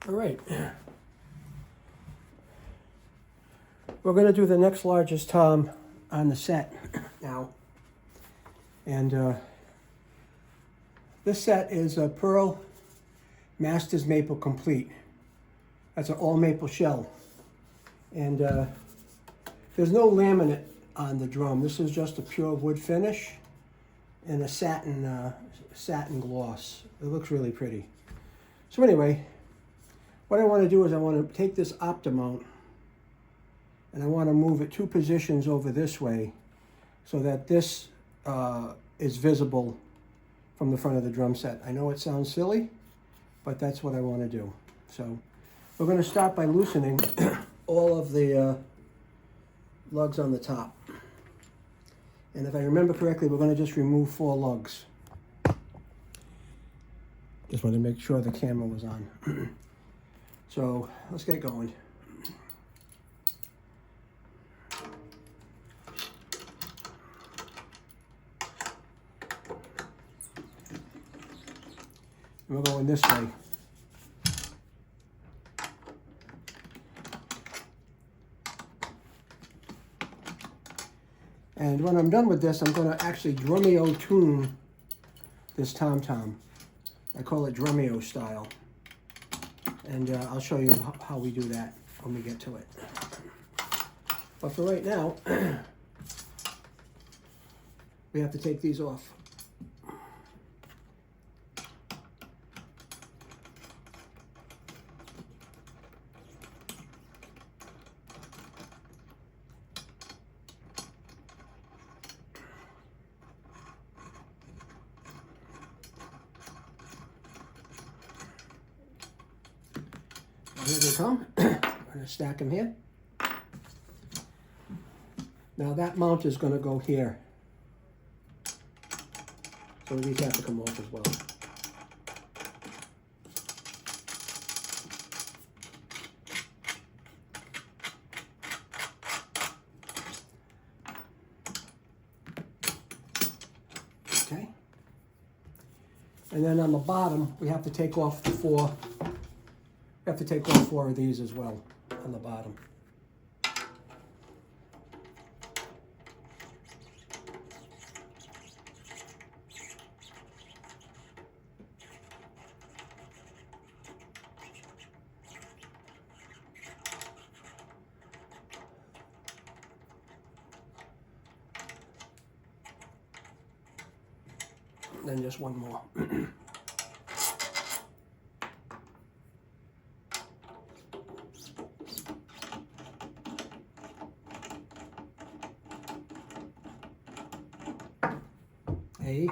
All right. We're going to do the next largest tom on the set now. And this set is a Pearl Masters Maple Complete. That's an all maple shell. And there's no laminate on the drum. This is just a pure wood finish and a satin gloss. It looks really pretty. So anyway, what I want to do is I want to take this Opti-mount and I want to move it 2 positions over this way so that this is visible from the front of the drum set. I know it sounds silly, but that's what I want to do. So we're going to start by loosening all of the lugs on the top. And if I remember correctly, we're going to just remove 4 lugs. Just want to make sure the camera was on. So let's get going. And we're going this way. And when I'm done with this, I'm going to actually Drumeo tune this tom-tom. I call it Drumeo style. And I'll show you how we do that when we get to it. But for right now, we have to take these off. Here they come. I'm going to stack them here. Now that mount is going to go here. So these have to come off as well. Okay. And then on the bottom, we have to take off the 4. We have to take off 4 of these as well on the bottom. Then just one more. A.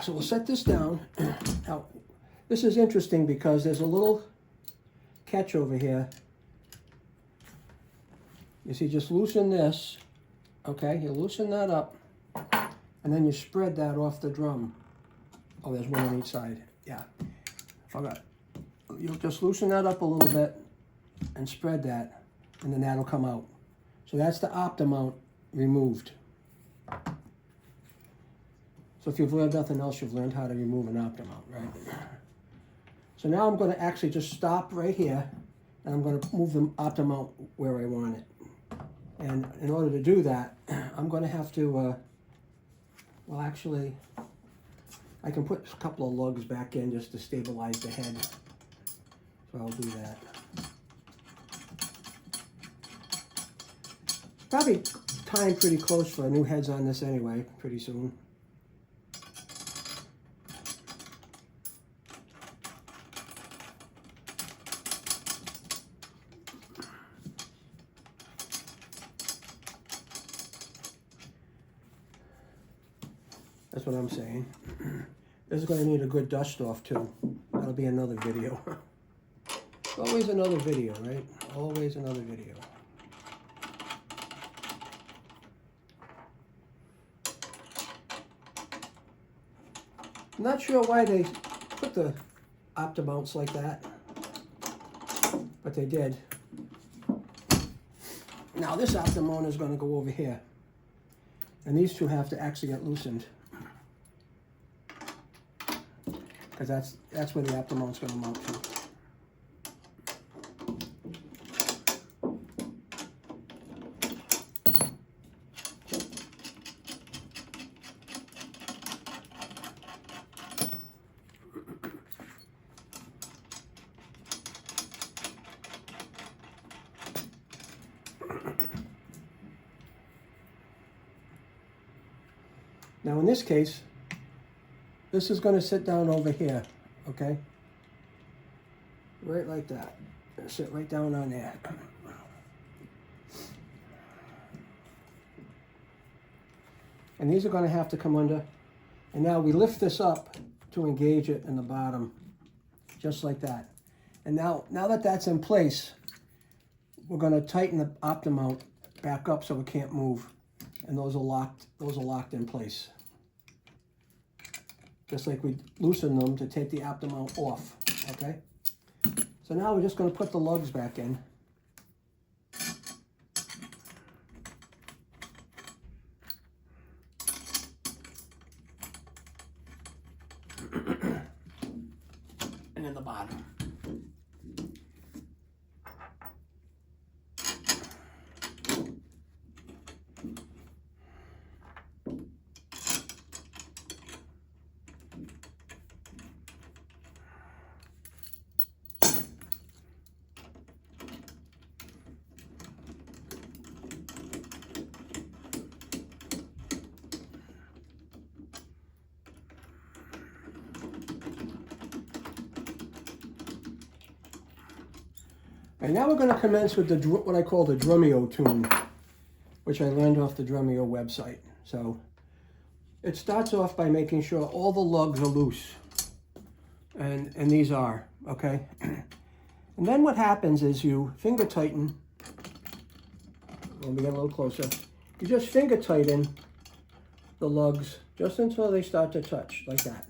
So we'll set this down. Now, this is interesting because there's a little catch over here. You see, just loosen this, okay? You loosen that up, and then you spread that off the drum. Oh, there's one on each side, yeah. Forgot. You'll just loosen that up a little bit and spread that, and then that'll come out. So that's the Opti-mount removed. So if you've learned nothing else, you've learned how to remove an Opti-mount, right? So now I'm going to actually just stop right here, and I'm going to move the Opti-mount where I want it. And in order to do that, I'm going to have to, well actually, I can put a couple of lugs back in just to stabilize the head. So I'll do that. Probably time pretty close for new heads on this anyway, pretty soon. That's what I'm saying. This is going to need a good dust off too. That'll be another video. Always another video, right? Always another video. I'm not sure why they put the Opti-mounts like that, but they did. Now this Opti-mount is going to go over here. And these two have to actually get loosened. Because that's where the Opti-mount's going to mount to. Now in this case, this is going to sit down over here, okay? Right like that. It'll sit right down on there. And these are going to have to come under. And now we lift this up to engage it in the bottom, just like that. And now that that's in place, we're going to tighten the Opti-mount back up so it can't move. And those are locked in place. Just like we loosen them to take the Opti-mount off, okay? So now we're just going to put the lugs back in. And in the bottom. And now we're going to commence with what I call the Drumeo tune, which I learned off the Drumeo website. So it starts off by making sure all the lugs are loose, and these are, okay? And then what happens is you finger tighten. Let me get a little closer. You just finger tighten the lugs just until they start to touch, like that.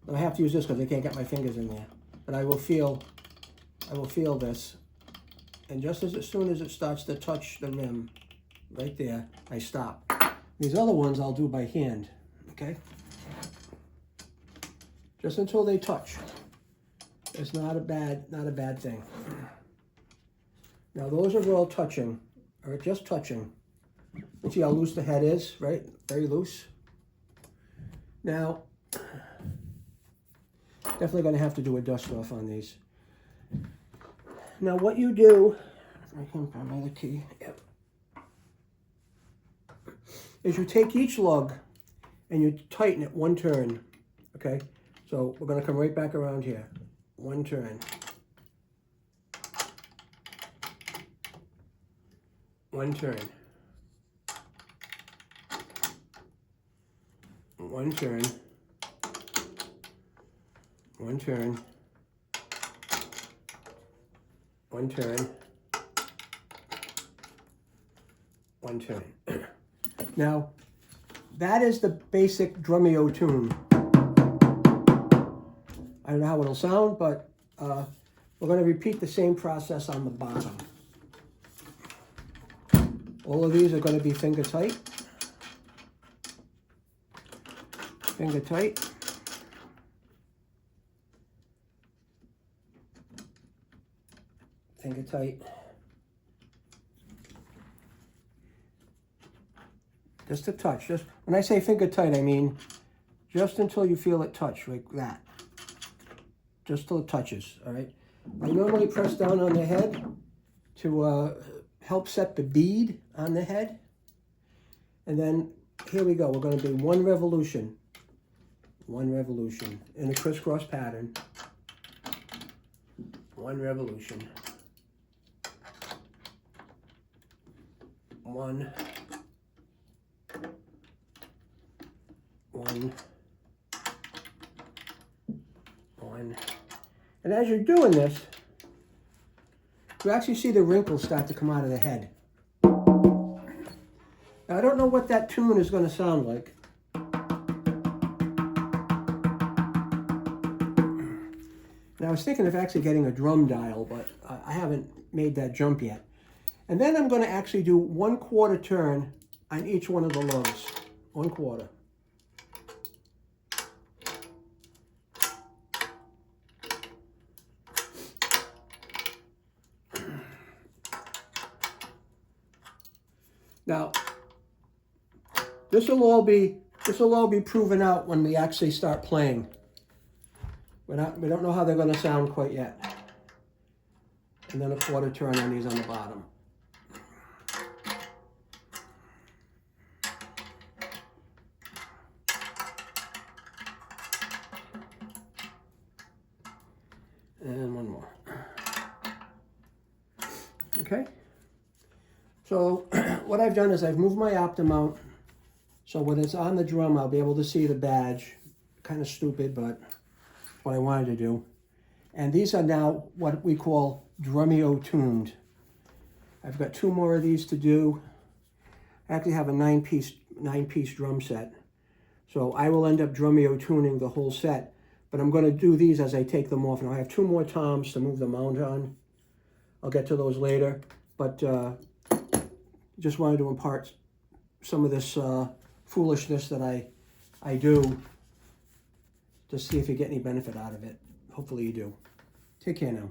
And I have to use this because I can't get my fingers in there, but I will feel this, and just as soon as it starts to touch the rim, right there, I stop. These other ones I'll do by hand, okay? Just until they touch. It's not a bad thing. Now those are all touching, or just touching. You see how loose the head is, right? Very loose. Now, definitely going to have to do a dust off on these. Now what you do, I can find my other key, yep, is you take each lug and you tighten it one turn, okay? So we're going to come right back around here. One turn. One turn. One turn. One turn. One turn. One turn. Now, that is the basic Drumeo tune. I don't know how it'll sound, but we're going to repeat the same process on the bottom. All of these are going to be finger tight. Finger tight. Finger tight. Just a touch. Just when I say finger tight, I mean just until you feel it touch, like that. Just till it touches, all right? I normally press down on the head to help set the bead on the head. And then here we go. We're going to do one revolution in a crisscross pattern. One revolution. One. And as you're doing this, you actually see the wrinkles start to come out of the head. Now, I don't know what that tune is going to sound like. Now, I was thinking of actually getting a drum dial, but I haven't made that jump yet. And then I'm going to actually do 1/4 turn on each one of the lows. 1/4. Now, this will all be proven out when we actually start playing. We don't know how they're going to sound quite yet. And then a 1/4 turn on these on the bottom. And one more. Okay. So what I've done is I've moved my Opti-mount, so when it's on the drum, I'll be able to see the badge. Kind of stupid, but what I wanted to do. And these are now what we call Drumeo tuned. I've got 2 more of these to do. I actually have a 9-piece drum set. So I will end up Drumeo tuning the whole set, but I'm going to do these as I take them off. Now I have 2 more toms to move the mount on. I'll get to those later, but just wanted to impart some of this foolishness that I do to see if you get any benefit out of it. Hopefully you do. Take care now.